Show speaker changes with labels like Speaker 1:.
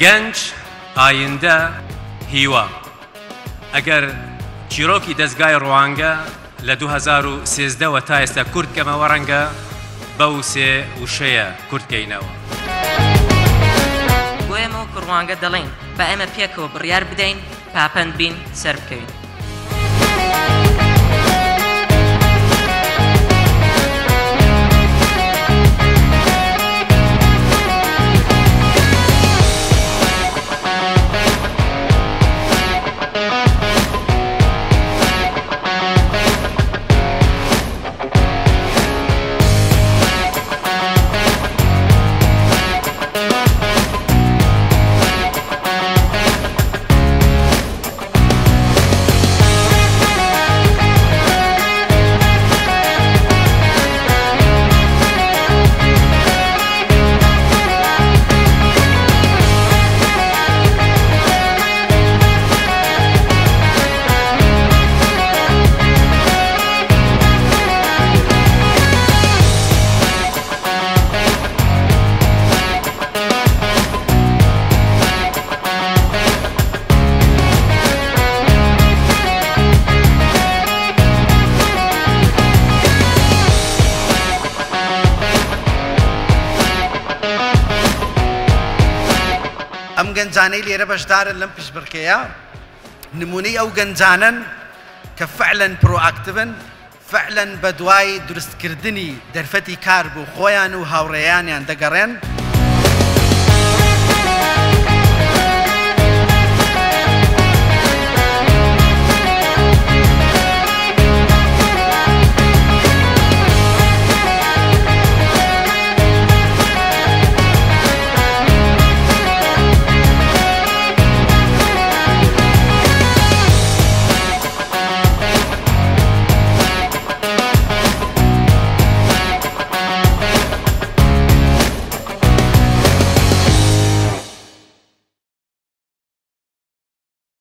Speaker 1: گەنج ئایندە هیوا ئەگەر چیرۆکی دەستگای ڕوانگە لە 2013 تا ئێستا کورد کەمەوە ڕەنگە بەو سێ وشەیە کورتکەینەوە.
Speaker 2: بۆ ئێمە و ڕوانگە دەڵێن بە ئێمە پێکەوە بڕیار بدەین پاپەند بین سەر بکەین.
Speaker 3: ئەم گەنجانەی لێرە بەشدارن لەم پشبڕکەیە نمونەی ئەو گەنجانن کە فعلەن پرۆئاکتیڤن، فعلەن بە دوای دروستکردنی دەرفەتی کار بۆ خۆیان و هاوڕێیانیان دەگەڕێن.